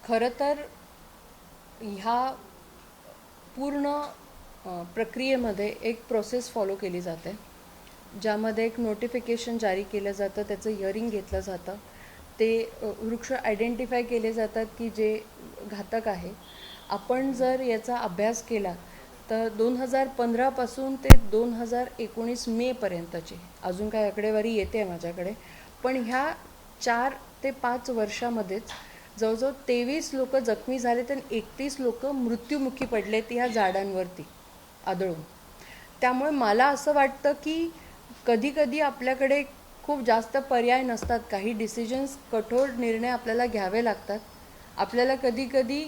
खरं तर ह्या पूर्ण प्रक्रियेमध्ये एक प्रोसेस फॉलो केली जाते, ज्यामध्ये एक नोटिफिकेशन जारी केलं जातं, त्याचं हिअरिंग घेतलं जातं, ते वृक्ष आयडेंटिफाय केले जातात की जे घातक आहे. आपण जर याचा अभ्यास केला तर 2015पासून ते 2019 मेपर्यंतची अजून काय आकडेवारी येते आहे माझ्याकडे, पण ह्या 4 ते 5 वर्षामध्येच जवळजवळ 23 लोक जखमी झालेत आणि 31 लोक मृत्युमुखी पडलेत ह्या झाडांवरती आदळून. त्यामुळे मला असं वाटतं की कधी कधी आपल्याकडे खूप जास्त पर्याय नसतात, काही डिसिजन्स, कठोर निर्णय आपल्याला घ्यावे लागतात. आपल्याला कधी कधी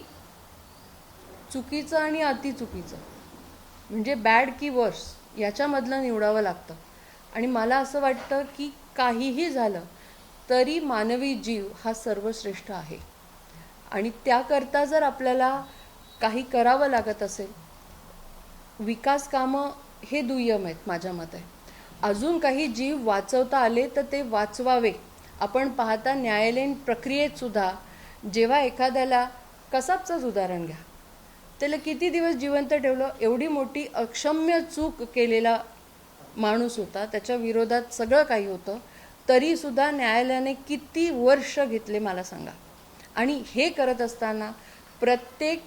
चुकीचं आणि अतिचुकीचं म्हणजे बॅड की वर्स याच्यामधलं निवडावं लागतं. आणि मला असं वाटतं की काहीही झालं तरी मानवी जीव हा सर्वश्रेष्ठ आहे. आणि त्याकरता जर आपल्याला काही करावं लागत असेल, विकास कामं हे दुय्यम आहेत माझ्या मते. अजून काही जीव वाचवता आले तर ते वाचवावे. आपण पाहता न्यायालयीन प्रक्रियेत सुद्धा जेव्हा एखाद्याला, कसाबचंच उदाहरण घ्या, त्याला किती दिवस जिवंत ठेवलं, एवढी मोठी अक्षम्य चूक केलेला माणूस होता, त्याच्या विरोधात सगळं काही होतं, तरीसुद्धा न्यायालयाने किती वर्ष घेतले मला सांगा. आणि हे करत असताना प्रत्येक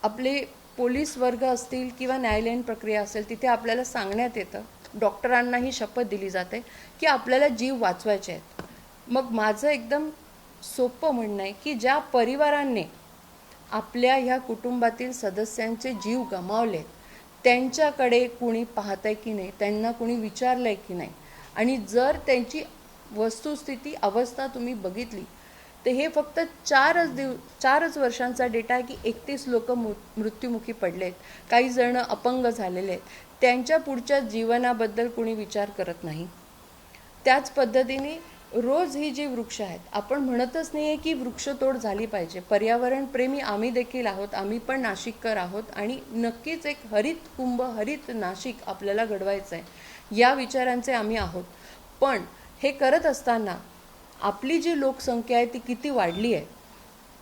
आपले पोलीस वर्ग असतील किंवा न्यायालयीन प्रक्रिया असेल तिथे आपल्याला सांगण्यात येतं, डॉक्टरांनाही शपथ दिली जाते की आपल्याला जीव वाचवायचे आहेत. मग माझं एकदम सोपं म्हणणं आहे की ज्या परिवारांनी आपल्या ह्या कुटुंबातील सदस्यांचे जीव गमावले त्यांच्याकडे कुणी पाहतंय की नाही, त्यांना कुणी विचारलंय की नाही, आणि जर त्यांची वस्तुस्थिती अवस्था तुम्ही बघितली तर हे फक्त 4च वर्षांचा डेटा आहे की 31 लोक मृत्युमुखी पडलेत, काही जण अपंग झालेले आहेत, त्यांच्या पुढच्या जीवनाबद्दल कुणी विचार करत नाही. त्याच पद्धतीने रोज ही जी वृक्ष आहेत, आपण म्हणतच नाही आहे की वृक्षतोड झाली पाहिजे. पर्यावरणप्रेमी आम्ही देखील आहोत, आम्ही पण नाशिककर आहोत आणि नक्कीच एक हरित कुंभ, हरित नाशिक आपल्याला घडवायचं आहे, या विचारांचे आम्ही आहोत. पण हे करत असताना आपली जी लोकसंख्या आहे ती किती वाढली आहे.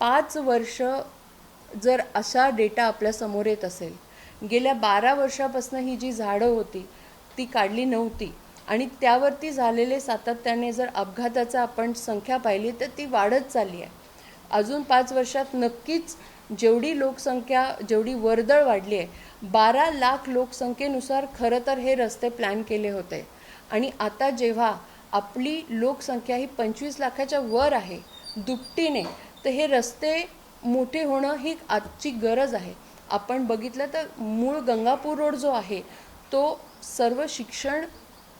5 वर्ष जर असा डेटा आपल्यासमोर येत असेल, गेल्या 12 वर्षापासून ही जी झाडं होती ती काढली नव्हती आणि त्यावरती झालेले सातत्याने जर अपघाताचा आपण संख्या पाहिली तर ती वाढत चालली आहे. अजून 5 वर्षात नक्कीच जेवढी लोकसंख्या, जेवढी वर्दळ वाढली आहे, 12 लाख लोकसंख्येनुसार खरं तर हे रस्ते प्लॅन केले होते. आणि आता जेव्हा आपली लोकसंख्या ही 25 लाखाच्या वर आहे, दुपटीने, तर हे रस्ते मोठे होणं ही आजची गरज आहे. आपण बघितलं तर मूळ गंगापूर रोड जो आहे तो सर्व शिक्षण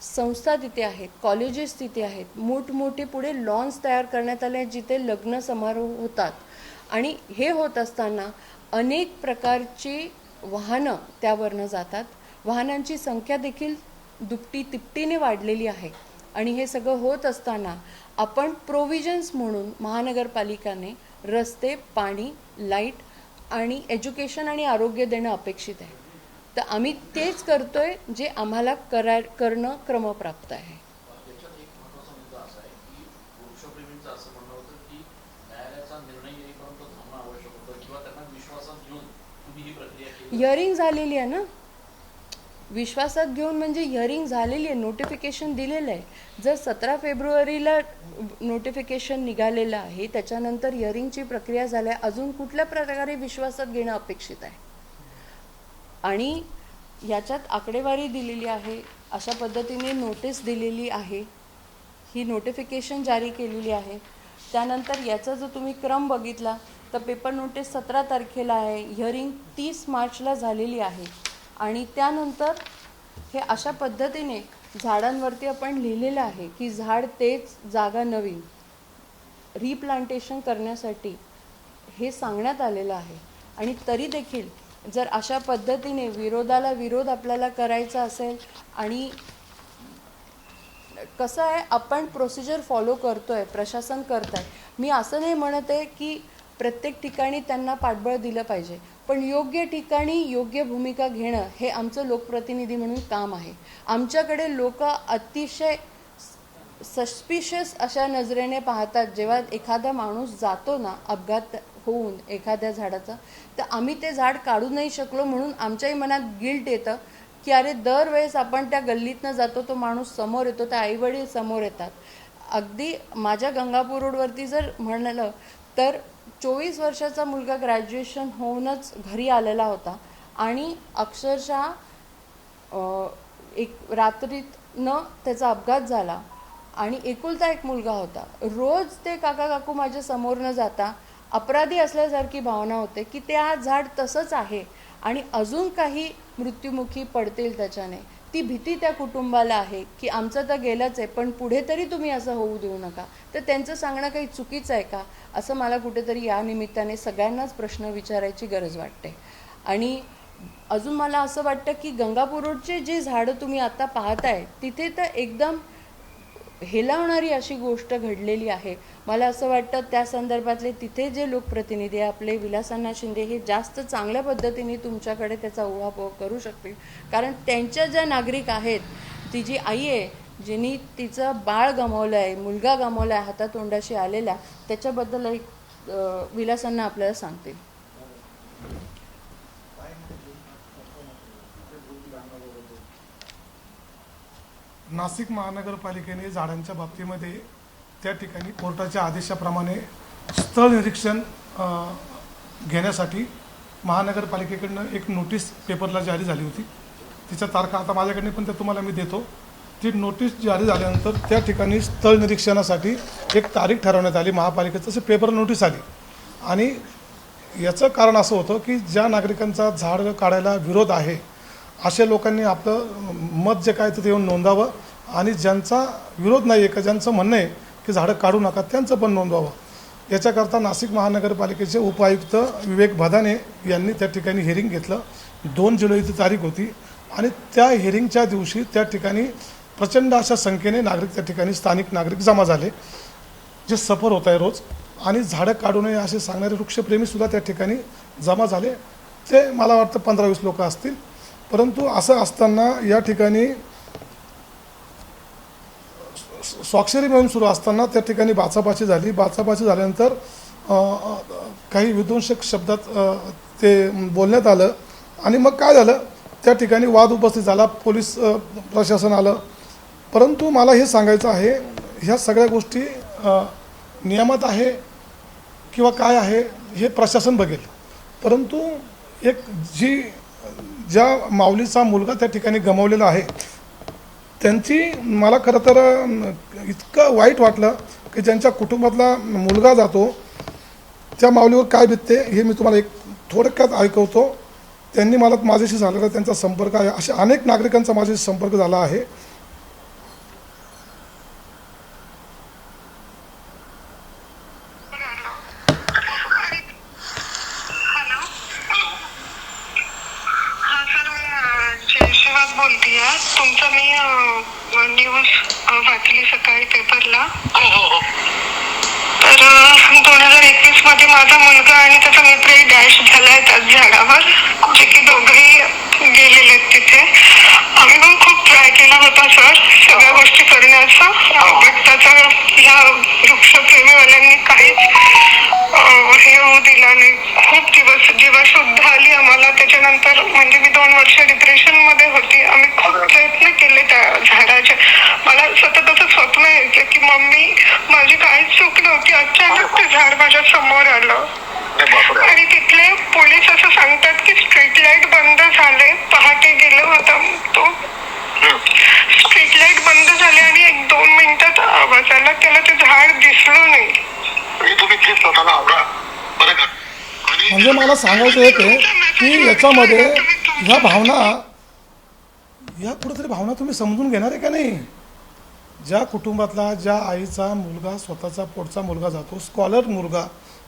संस्था तिथे आहेत, कॉलेजेस तिथे आहेत, मोठमोठे पुढे लॉन्स तयार करण्यात आले आहेत जिथे लग्न समारोह होतात. आणि हे होत असताना अनेक प्रकारची वाहनं त्यावरनं जातात, वाहनांची संख्या देखील दुपटी तिपटीने वाढलेली आहे. आणि हे सगळं होत असताना आपण प्रोव्हिजन्स म्हणून महानगरपालिकाने रस्ते, पाणी, लाईट आणि एज्युकेशन आणि आरोग्य देणं अपेक्षित आहे. तर आम्ही तेच करतोय जे आम्हाला करणं क्रमप्राप्त आहे. त्याच्यात एक महत्त्वाचा मुद्दा असा आहे की वृक्षप्रेमींचं असं म्हणणं होतं की न्यायालयाचा निर्णय येईपर्यंत थांबणं आवश्यक होतं किंवा त्यांना विश्वासात घेऊन तुम्ही ही प्रक्रिया केली. हिअरिंग झालेली आहे ना, विश्वासात घेऊन म्हणजे हिअरिंग झालेली आहे, नोटिफिकेशन दिलेलं आहे. जर 17 फेब्रुवारीला नोटिफिकेशन निघालेलं आहे, त्याच्यानंतर हिअरिंगची प्रक्रिया झाली आहे, अजून कुठल्या प्रकारे विश्वासात घेणं अपेक्षित आहे. आणि याच्यात आकडेवारी दिलेली आहे, अशा पद्धतीने नोटीस दिलेली आहे, ही नोटिफिकेशन जारी केलेली आहे. त्यानंतर याचा जर तुम्ही क्रम बघितला तर पेपर नोटीस 17 तारखेला आहे, हिअरिंग 30 मार्चला झालेली आहे. आणि त्यानंतर हे अशा पद्धतीने झाडांवरती आपण लिहिलेलं आहे की झाड तेच, जागा नवीन, रिप्लांटेशन करण्यासाठी हे सांगण्यात आलेलं आहे. आणि तरी देखील जर अशा पद्धतीने विरोधाला विरोध आपल्याला करायचा असेल, आणि कसं आहे, आपण प्रोसिजर फॉलो करतोय, प्रशासन करत आहे, मी असं नाही म्हणत आहे की प्रत्येक ठिकाणी त्यांना पाठबळ दिलं पाहिजे, पण योग्य ठिकाणी योग्य भूमिका घेणं हे आमचं लोकप्रतिनिधी म्हणून काम आहे. आमच्याकडे लोक अतिशय सस्पिशियस अशा नजरेने पाहतात. जेव्हा एखादा माणूस जातो ना अपघात होऊन एखाद्या झाडाचा, तर आम्ही ते झाड काढू नाही शकलो म्हणून आमच्याही मनात गिल्ट येतं की अरे दरवेळेस आपण त्या गल्लीतनं जातो, तो माणूस समोर येतो, त्या आईवडील समोर येतात. अगदी माझ्या गंगापूर रोडवरती जर म्हणालं तर 24 वर्षाचा मुलगा ग्रॅज्युएशन होऊनच घरी आलेला होता आणि अक्षरशः एक रात्रीतनं त्याचा अपघात झाला आणि एकुलता एक मुलगा होता. रोज ते काका काकू माझ्या समोर न जाता अपराधी असल्यासारखी भावना होते की ते आज झाड तसंच आहे आणि अजून काही मृत्युमुखी पडतील त्याच्याने. ती भीती त्या कुटुंबाला आहे की आमचं तर गेलंच आहे, पण पुढे तरी तुम्ही असं होऊ देऊ नका. तर त्यांचं सांगणं काही चुकीचं आहे का, असं मला कुठेतरी या निमित्ताने सगळ्यांनाच प्रश्न विचारायची गरज वाटते. आणि अजून मला असं वाटतं की गंगापूर रोडचे जे झाडं तुम्ही आता पाहताय तिथे तर एकदम हेलावणारी अशी गोष्ट घडलेली आहे. मला असं वाटतं त्या संदर्भातले तिथे जे लोकप्रतिनिधी आपले विलासअण्णा शिंदे हे जास्त चांगल्या पद्धतीने तुमच्याकडे त्याचा उहापोह करू शकतील. कारण त्यांच्या ज्या नागरिक आहेत, ती जी आई आहे जिनी तिचं बाळ गमावलं आहे, मुलगा गमावला आहे हातातोंडाशी आलेला, त्याच्याबद्दल एक विलासअण्णा आपल्याला सांगतील. नाशिक महानगरपालिकेने झाडांच्या बाबतीमध्ये त्या ठिकाणी कोर्टाच्या आदेशाप्रमाणे स्थळ निरीक्षण घेण्यासाठी महानगरपालिकेकडनं एक नोटीस पेपरला जारी झाली होती. तिच्या तारखा आता माझ्याकडे पण त्या तुम्हाला मी देतो. ती नोटीस जारी झाल्यानंतर त्या ठिकाणी स्थळ निरीक्षणासाठी एक तारीख ठरवण्यात आली. महापालिकेचं असं पेपर नोटीस आली आणि याचं कारण असं होतं की ज्या नागरिकांचा झाड काढायला विरोध आहे अशा लोकांनी आपलं मत जे काय ते येऊन नोंदावं आणि ज्यांचा विरोध नाही आहे का ज्यांचं म्हणणं आहे की झाडं काढू नका त्यांचं पण नोंदवावं. याच्याकरता नाशिक महानगरपालिकेचे उपायुक्त विवेक भदाने यांनी त्या ठिकाणी हिअरिंग घेतलं. 2 जुलैची तारीख होती आणि त्या हिअरिंगच्या दिवशी त्या ठिकाणी प्रचंड अशा संख्येने नागरिक त्या ठिकाणी स्थानिक नागरिक जमा झाले, जे सफर होत आहे रोज. आणि झाडं काढू नये असे सांगणारे वृक्षप्रेमीसुद्धा त्या ठिकाणी जमा झाले. ते मला वाटतं 15-20 लोक असतील. परंतु असं असताना या ठिकाणी स्वाक्षरी मोहीम सुरू असताना त्या ठिकाणी बाचाबाची झाली. बाचाबाची झाल्यानंतर काही विध्वंसक शब्दात ते बोलण्यात आलं आणि मग काय झालं, त्या ठिकाणी वाद उपस्थित झाला, पोलीस प्रशासन आलं. परंतु मला हे सांगायचं आहे, ह्या सगळ्या गोष्टी नियमात आहे किंवा काय आहे हे प्रशासन बघेल. परंतु एक ज्या माऊलीचा मुलगा त्या ठिकाणी गमावलेला आहे त्यांची मला खरं तर इतकं वाईट वाटलं की ज्यांच्या कुटुंबातला मुलगा जातो त्या माऊलीवर काय बितते हे मी तुम्हाला एक थोडक्यात ऐकवतो. त्यांनी मला माझ्याशी झालेला त्यांचा संपर्क आहे, अशा अनेक नागरिकांचा माझ्याशी संपर्क झाला आहे. बोलतीये तुमचं मी न्यूज वाचली सकाळी पेपरला. तर 2021 मध्ये माझा मुलगा आणि त्याचा मित्रही डॅश झालाय त्याच झाडावर, जे की दोघेही गेलेले आहेत तिथे. आम्ही पण खूप ट्राय केला होता सर सगळ्या गोष्टी करण्याचा, बट त्याचा ह्या वृक्षप्रेमीवाल्यांनी काहीच हे होऊ दिला नाही. खूप दिवस जेव्हा शुद्ध आली आम्हाला त्याच्यानंतर, म्हणजे मी 2 वर्ष डिप्रेशन मध्ये होती. आम्ही खूप प्रयत्न केले त्या झाडाचे. मला सतत असं स्वप्न यायचं की मम्मी माझी काहीच चूक नव्हती, अचानक ते झाड माझ्या समोर आलं. आणि तिथले पोलीस असं सांगतात की स्ट्रीट लाईट बंद झाले, पहाटे गेलो होता तो, स्ट्रीट लाईट बंद झाले आणि 1-2 मिनिटात आवाज आला, त्याला ते झाड दिसलं नाही. म्हणजे मला सांगायचं एक आहे की याच्यामध्ये ह्या भावना, ह्या कुठेतरी भावना तुम्ही समजून घेणार आहे का नाही. ज्या कुटुंबातला ज्या आईचा मुलगा स्वतःचा पोटचा मुलगा जातो, स्कॉलर मुलगा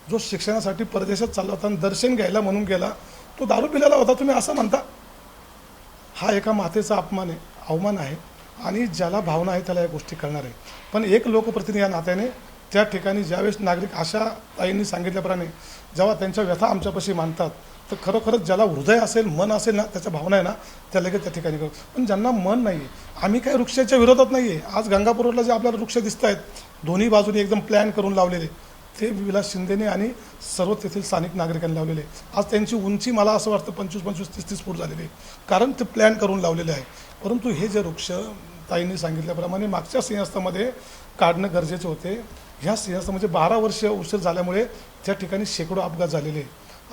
जो शिक्षणासाठी परदेशात चालला होता आणि दर्शन घ्यायला म्हणून गेला, तो दारू पिलेला होता, तुम्ही असं म्हणता. हा एका मातेचा अपमान आहे, अवमान आहे. आणि ज्याला भावना आहे त्याला या गोष्टी कळणार आहे. पण एक लोकप्रतिनिधी या नात्याने त्या ठिकाणी ज्यावेळेस नागरिक आशा ताईंनी सांगितल्याप्रमाणे जेव्हा त्यांच्या व्यथा आमच्यापाशी मांडतात तर खरोखरच ज्याला हृदय असेल, मन असेल ना, त्याच्या भावना आहे ना, त्या लगेच त्या ठिकाणी करतो. पण ज्यांना मन नाही आहे, आम्ही काही वृक्षाच्या विरोधात नाही आहे. आज गंगापूर रोडला जे आपल्याला वृक्ष दिसत आहेत दोन्ही बाजूने एकदम प्लॅन करून लावलेले, ते विलास शिंदेने आणि सर्व तेथील स्थानिक नागरिकांनी लावलेले. आज त्यांची उंची मला असं वाटतं 25-25, 30-30 फूट झालेली आहे, कारण ते प्लॅन करून लावलेले आहे. परंतु हे जे वृक्ष ताईंनी सांगितल्याप्रमाणे मागच्या सिंहस्थामध्ये काढणं गरजेचे होते. ह्या सिंहस्थ म्हणजे 12 वर्ष उशीर झाल्यामुळे त्या ठिकाणी शेकडो अपघात झालेले.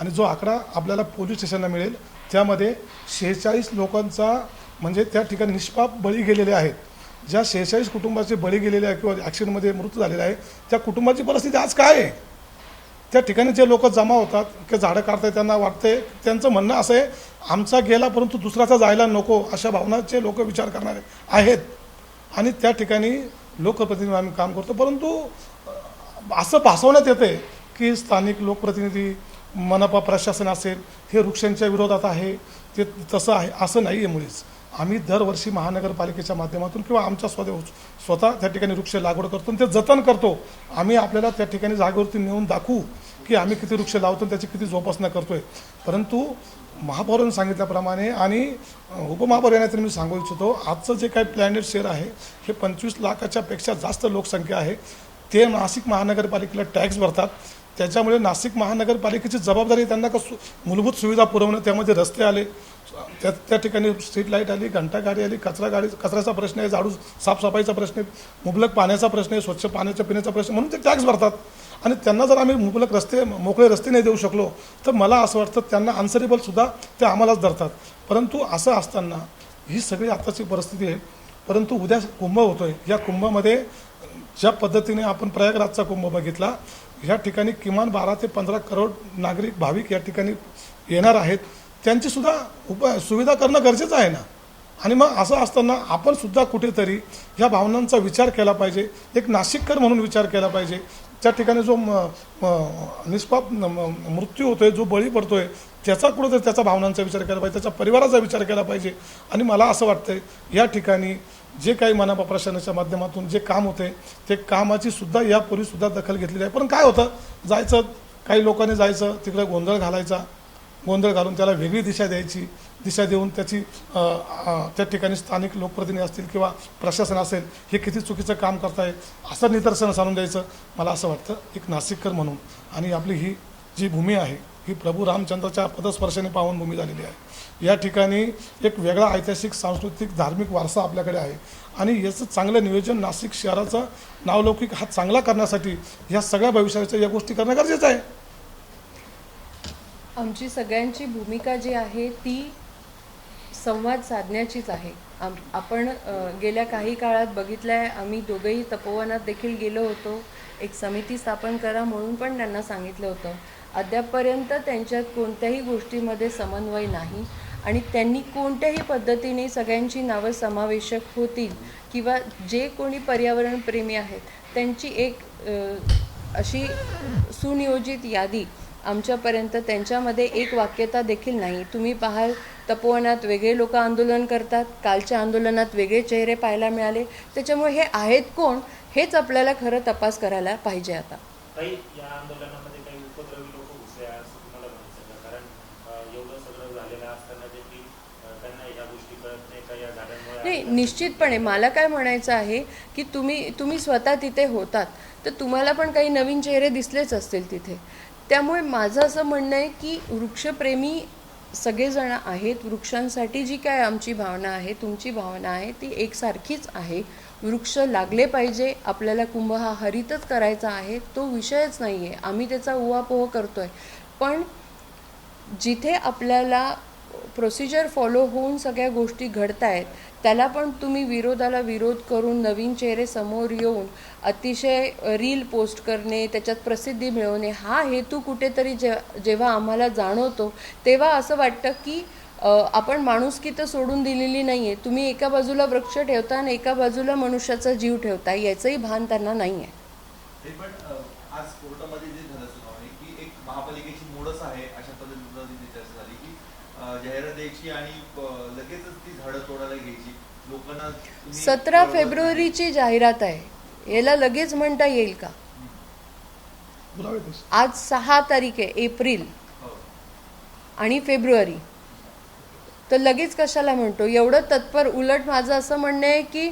आणि जो आकडा आपल्याला पोलीस स्टेशनला मिळेल त्यामध्ये 46 लोकांचा म्हणजे त्या ठिकाणी निष्पाप बळी गेलेले आहेत. ज्या 46 कुटुंबाचे बळी गेलेले आहे किंवा ॲक्सिडेंटमध्ये मृत्यू झालेला आहे त्या कुटुंबाची परिस्थिती आज काय आहे? त्या ठिकाणी जे लोक जमा होतात की झाडं काढताय त्यांना वाटते, त्यांचं म्हणणं असं आहे आमचा गेला परंतु दुसऱ्याचा जायला नको, अशा भावनाचे लोक विचार करणारे आहेत. आणि त्या ठिकाणी लोकप्रतिनिधी आम्ही काम करतो. परंतु असं भासवण्यात येते की स्थानिक लोकप्रतिनिधी, मनपा प्रशासन असेल हे वृक्षांच्या विरोधात आहे, ते तसं आहे, असं नाही आहे. मुळीच आम्ही दरवर्षी महानगरपालिकेच्या माध्यमातून किंवा आमच्या स्वतः त्या ठिकाणी वृक्ष लागवड करतो आणि ते जतन करतो. आम्ही आपल्याला त्या ठिकाणी जागेवरती नेऊन दाखवू की आम्ही किती वृक्ष लावतो, त्याची किती जोपासना करतो आहे. परंतु महापौरांनी सांगितल्याप्रमाणे आणि उपमहापौर यांना मी सांगू इच्छितो, आजचं जे काही प्लॅनेट शेअर आहे हे 25 लाखाच्या पेक्षा जास्त लोकसंख्या आहे. ते नाशिक महानगरपालिकेला टॅक्स भरतात. त्याच्यामुळे नाशिक महानगरपालिकेची जबाबदारी त्यांना मूलभूत सुविधा पुरवणं, त्यामध्ये रस्ते आले, त्या ठिकाणी स्ट्रीट लाईट आली, घंटागाडी आली, कचऱ्याचा प्रश्न आहे, झाडू साफसफाईचा प्रश्न आहे, मुबलक पाण्याचा प्रश्न आहे, स्वच्छ पाण्याच्या पिण्याचा प्रश्न, म्हणून ते टॅक्स भरतात. आणि त्यांना जर आम्ही मुबलक रस्ते, मोकळे रस्ते नाही देऊ शकलो तर मला असं वाटतं त्यांना आन्सरेबलसुद्धा ते आम्हालाच धरतात. परंतु असं असताना ही सगळी आताची परिस्थिती आहे. परंतु उद्या कुंभ होतो आहे. या कुंभामध्ये ज्या पद्धतीने आपण प्रयागराजचा कुंभ बघितला, ह्या ठिकाणी किमान 12 ते 15 करोड नागरिक भाविक या ठिकाणी येणार आहेत. त्यांचीसुद्धा सुविधा करणं गरजेचं आहे ना. आणि मग असं असताना आपण सुद्धा कुठेतरी ह्या भावनांचा विचार केला पाहिजे. एक नाशिककर म्हणून विचार केला पाहिजे. त्या ठिकाणी जो निष्पाप मृत्यू होतोय, जो बळी पडतोय, त्याचा कुठेतरी त्याचा भावनांचा विचार केला पाहिजे, त्याच्या परिवाराचा विचार केला पाहिजे. आणि मला असं वाटतंय या ठिकाणी जे काही मनपा प्रशासनाच्या माध्यमातून जे काम होते ते कामाची सुद्धा यापूर्वीसुद्धा दखल घेतलेली आहे. पण काय होतं, जायचं, काही लोकांनी जायचं तिकडे गोंधळ घालायचा, गोंधळ घालून त्याला वेगळी दिशा द्यायची, दिशा देऊन त्याची त्या ठिकाणी स्थानिक लोकप्रतिनिधी असतील किंवा प्रशासन असेल हे किती चुकीचं काम करताय असं निदर्शनास आणून द्यायचं. मला असं वाटतं एक नाशिककर म्हणून. आणि आपली ही जी भूमी आहे ही प्रभू रामचंद्राच्या पदस्पर्शाने पावनभूमी झालेली आहे. या ठिकाणी एक वेगळा ऐतिहासिक, सांस्कृतिक, धार्मिक वारसा आपल्याकडे आहे. आणि याचं चांगलं नियोजन नाशिक शहराचा नावलौकिक हा चांगला करण्यासाठी या सगळ्या भविष्याच्या या गोष्टी करणं गरजेचं आहे. आमची सगळ्यांची भूमिका जी आहे ती संवाद साधण्याचीच आहे. आपण गेल्या काही काळात बघितलं आहे, आम्ही दोघंही तपोवनात देखील गेलो होतो. एक समिती स्थापन करा म्हणून पण त्यांना सांगितलं होतं. अद्यापपर्यंत त्यांच्यात कोणत्याही गोष्टीमध्ये समन्वय नाही आणि त्यांनी कोणत्याही पद्धतीने सगळ्यांची नावं समावेशक होतील किंवा जे कोणी पर्यावरणप्रेमी आहेत त्यांची एक अशी सुनियोजित यादी आमच्यापर्यंत, त्यांच्यामध्ये एक वाक्यता देखील नाही. तुम्ही पाहाल तपोवनात वेगळे लोक आंदोलन करतात, कालच्या आंदोलनात वेगळे चेहरे पाहायला मिळाले. त्याच्यामुळे हे आहेत कोण हेच आपल्याला खरं तपास करायला पाहिजे. आता काही या आंदोलनामध्ये काही उपद्रवी लोक घुसले असं तुम्हाला म्हणायचं का? कारण एवढं सगळं झालेलं असताना देखील त्यांना ह्या गोष्टी कळत नाही का या झाडांमुळे? नाही, निश्चितपणे मला काय म्हणायचं आहे की तुम्ही स्वतः तिथे होतात तर तुम्हाला पण काही नवीन चेहरे दिसलेच असतील तिथे. त्यामुळे माझं असं म्हणणं आहे की वृक्षप्रेमी सगळेजण आहेत. वृक्षांसाठी जी काय आमची भावना आहे, तुमची भावना आहे ती एकसारखीच आहे. वृक्ष लागले पाहिजे. आपल्याला कुंभ हा हरितच करायचा आहे, तो विषयच नाही आहे. आम्ही त्याचा उहापोह करतो आहे. पण जिथे आपल्याला प्रोसिजर फॉलो होऊन सगळ्या गोष्टी घडत आहेत त्याला पण तुम्ही विरोधाला विरोध करून नवीन चेहरे समोर येऊन अतिशय रील पोस्ट करणे, त्याच्यात प्रसिद्धी मिळवणे, हा हेतू कुठेतरी जेव्हा आम्हाला जाणवतो तेव्हा असं वाटतं की आपण माणुसकी तर सोडून दिलेली नाही आहे. तुम्ही एका बाजूला वृक्ष ठेवता आणि एका बाजूला मनुष्याचा जीव ठेवता, याचंही भान त्यांना नाही आहे. पण आज कोर्टामध्ये जे झालं सुनावणी की एक महापालिकेची मोडच आहे अशा पद्धतीने चर्चा झाली की जाहिरात द्यायची आणि लगेचच ती झाडं तोडायला घ्यायची लोकांना. 17 फेब्रुवारीची जाहिरात आहे, याला लगेच म्हणता येईल का? पुरावे तसे. आज 6 तारीख आहे एप्रिल आणि फेब्रुवारी, तर लगेच कशाला म्हणतो एवढं तत्पर? उलट माझं असं म्हणणं आहे की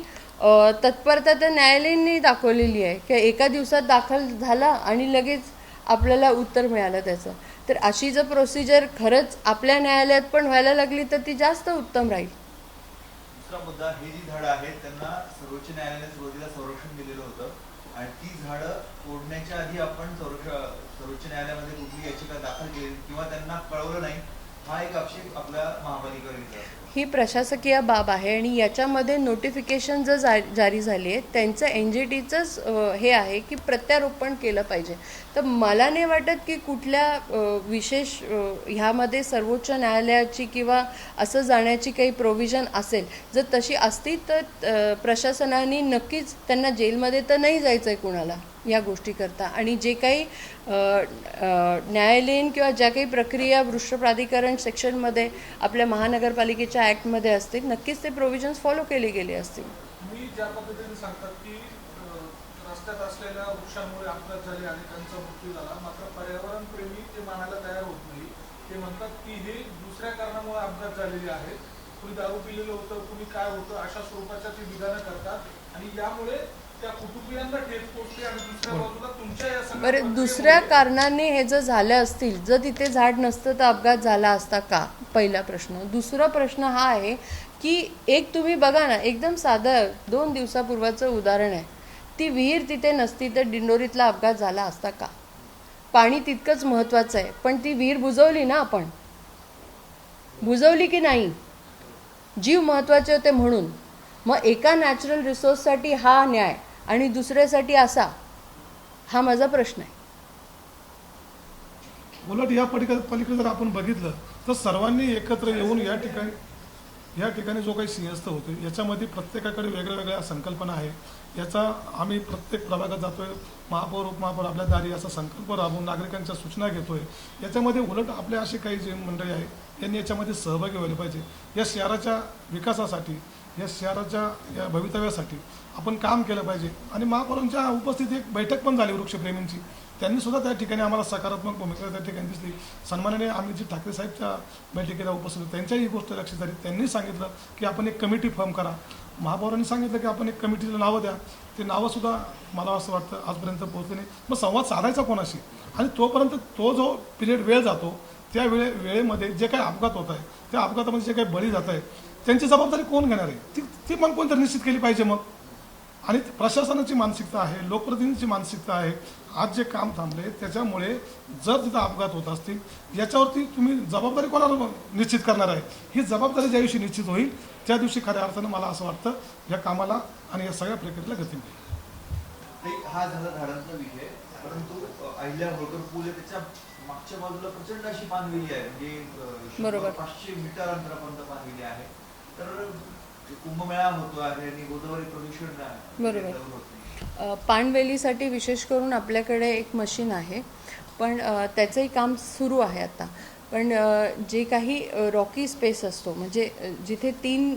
तत्परता तर न्यायालयाने दाखवलेली आहे की एका दिवसात दाखल झाला आणि लगेच आपल्याला उत्तर मिळालं त्याचं. तर अशी जर प्रोसिजर खरंच आपल्या न्यायालयात पण व्हायला लागली तर ती जास्त उत्तम राहील. दुसरा मुद्दा, हे जी झाडं आहेत त्यांना सर्वोच्च न्यायालयाने सुरुवातीला संरक्षण दिलेलं होतं आणि ती झाडं तोडण्याच्या आधी आपण सर्वोच्च न्यायालयामध्ये कुठली याचिका दाखल केली किंवा त्यांना कळवलं नाही, हा एक आक्षेप आपल्या महापालिकेवर येतो. ही प्रशासकीय बाब आहे आणि याच्यामध्ये नोटिफिकेशन जर जारी झाली आहे त्यांचं NGTचंच हे आहे की प्रत्यारोपण केलं पाहिजे. तर मला नाही वाटत की कुठल्या विशेष ह्यामध्ये सर्वोच्च न्यायालयाची किंवा असं जाण्याची काही प्रोव्हिजन असेल. जर तशी असती तर प्रशासनाने नक्कीच त्यांना जेलमध्ये तर नाही जायचं आहे कुणाला या गोष्टी करता. आणि जे काही न्यायालयीन किंवा ज्या काही प्रक्रिया वृक्ष प्राधिकरण सेक्शनमध्ये आपल्या महानगरपालिकेच्या ॲक्टमध्ये असतील नक्कीच ते प्रोव्हिजन्स फॉलो केले गेले असतील. मी ज्या पद्धतीने सांगतात की रस्त्यात असलेल्या वृक्षांमुळे अपघात झाले आणि त्यांचा मृत्यू झाला, मात्र पर्यावरण प्रेमी ते मानायला तयार होत नाही. ते म्हणतात की हे दुसऱ्या कारणामुळे अपघात झालेले आहेत, कुणी दारू पिलेलं होतं, कुणी काय होतं, अशा स्वरूपाच्या ते विधानं करतात आणि यामुळे त्या कुटुंबियांना ठेच पोहोचते आणि दुसऱ्या बाजूला तुमच्या या सगळ्या बरं, दुसऱ्या कारणाने हे जर झालं असतील, जर तिथे झाड नसतं तर अपघात झाला असता का? पहिला प्रश्न. दुसरा प्रश्न हा आहे की एक तुम्ही बघा ना, एकदम साधं 2 दिवसापूर्वाचं उदाहरण आहे, ती विहीर तिथे नसती तर दिंडोरीतला अपघात झाला असता का? पाणी तितकंच महत्त्वाचं आहे, पण ती विहीर बुजवली ना आपण, बुजवली की नाही? जीव महत्त्वाचे होते म्हणून. मग एका नॅचरल रिसोर्ससाठी हा न्याय आणि दुसऱ्यासाठी असा, हा माझा प्रश्न आहे. उलट या पलीकडे जर आपण बघितलं तर सर्वांनी एकत्र येऊन या ठिकाणी जो काही सिंहस्थ होते याच्यामध्ये प्रत्येकाकडे वेगळ्या वेगळ्या संकल्पना आहे. याचा आम्ही प्रत्येक प्रभागात जातोय, महापौर उपमहापौर आपल्या दारी असा संकल्प राबवून नागरिकांच्या सूचना घेतोय. याच्यामध्ये उलट आपले असे काही जे मंडळी आहे यांनी याच्यामध्ये सहभागी व्हायला पाहिजे. या शहराच्या विकासासाठी, या शहराच्या या भवितव्यासाठी आपण काम केलं पाहिजे. आणि महापौरांच्या उपस्थितीत एक बैठक पण झाली वृक्षप्रेमींची, त्यांनी सुद्धा त्या ठिकाणी आम्हाला सकारात्मक भूमिका त्या ठिकाणी दिसली. सन्माननीय आम्ही जी ठाकरे साहेबच्या बैठकीला उपस्थित होतो त्यांच्याही ही गोष्ट लक्षात आली. त्यांनी सांगितलं की आपण एक कमिटी फॉर्म करा. महापौरांनी सांगितलं की आपण एक कमिटीला नावं द्या. ते नावंसुद्धा मला असं वाटतं आजपर्यंत पोहोचले नाही. मग संवाद साधायचा कोणाशी? आणि तोपर्यंत तो जो पिरियड वेळ जातो त्या वेळेमध्ये जे काही अपघात होत आहे, त्या अपघातामध्ये जे काही बळी जात आहे त्यांची जबाबदारी कोण घेणार आहे? ती मग कोणतरी निश्चित केली पाहिजे. मग आणि प्रशासनाची मानसिकता आहे, लोकप्रतिनिधींची मानसिकता आहे. आज जे काम थांबले त्याच्यामुळे जर तिथं अपघात होत असतील याच्यावरती तुम्ही जबाबदारी कोणाला निश्चित करणार आहे? ही जबाबदारी ज्या दिवशी निश्चित होईल त्या दिवशी खऱ्या अर्थानं मला असं वाटतं या कामाला आणि या सगळ्या प्रक्रियेला गती मिळेल. हा झाला झाडांचा विषय, परंतु अहिल्या होळकर पूल त्याच्या मागच्या बाजूला प्रचंड अशी पानवेली आहे, म्हणजे 500 मीटर अंतरापर्यंत पानवेली आहे. तर कुंभमेळा होतो आहे आणि गोदावरी प्रदूषण बरोबर. पानवेलीसाठी विशेष करून आपल्याकडे एक मशीन आहे, पण त्याचंही काम सुरू आहे आता. पण जे काही रॉकी स्पेस असतो, म्हणजे जिथे 3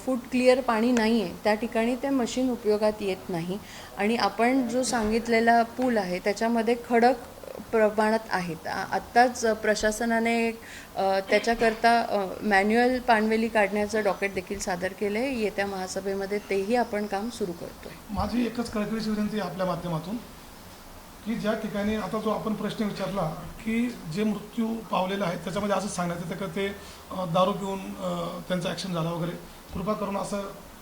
फूट क्लिअर पाणी नाही आहे त्या ठिकाणी ते मशीन उपयोगात येत नाही. आणि आपण जो सांगितलेला पूल आहे त्याच्यामध्ये खडक प्रमाणात आहेत. आत्ताच प्रशासनाने त्याच्याकरता मॅन्युअल पानवेली काढण्याचं डॉकेट देखील सादर केलं आहे. येत्या महासभेमध्ये तेही आपण काम सुरू करतो आहे. माझी एकच कळकळीची विनंती आहे आपल्या माध्यमातून की ज्या ठिकाणी आता जो आपण प्रश्न विचारला की जे मृत्यू पावलेले आहेत त्याच्यामध्ये असं सांगण्यात येतं की ते दारू पिऊन त्यांचा ॲक्शन झाला वगैरे. कृपा करून असं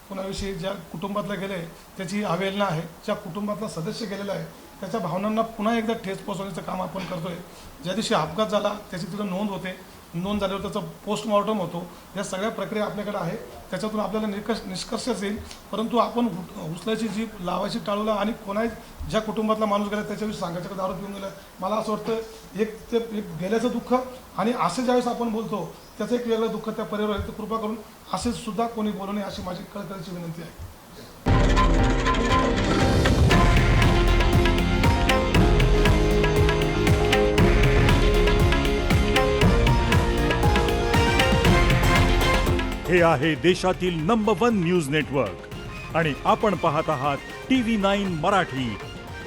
कोणाविषयी ज्या कुटुंबातला गेले त्याची अवहेलना आहे, ज्या कुटुंबातला सदस्य गेलेला आहे त्याच्या भावनांना पुन्हा एकदा ठेच पोचवण्याचं काम आपण करतोय. ज्या दिवशी अपघात झाला त्याची तिथं नोंद होते, नोंद झाल्यावर त्याचा पोस्टमॉर्टम होतो. या सगळ्या प्रक्रिया आपल्याकडे आहे, त्याच्यातून आपल्याला निष्कर्षच येईल. परंतु आपण उचलायची जी लावायची टाळूला आणि कोणा ज्या कुटुंबातला माणूस गेला त्याच्याविषयी सांगायचं दारू पिऊन गेला, मला असं वाटतं एक गेल्याचं दुःख आणि असे ज्यावेळेस आपण बोलतो त्याचं एक वेगळं दुःख त्या परिवारावर आहे. तर कृपा करून असे सुद्धा कोणी बोलू नये अशी माझी कळकळीची विनंती आहे. हे आहे देशातील नंबर 1 न्यूज नेटवर्क आणि आपण पाहत आहात TV9 मराठी,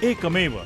एकमेव.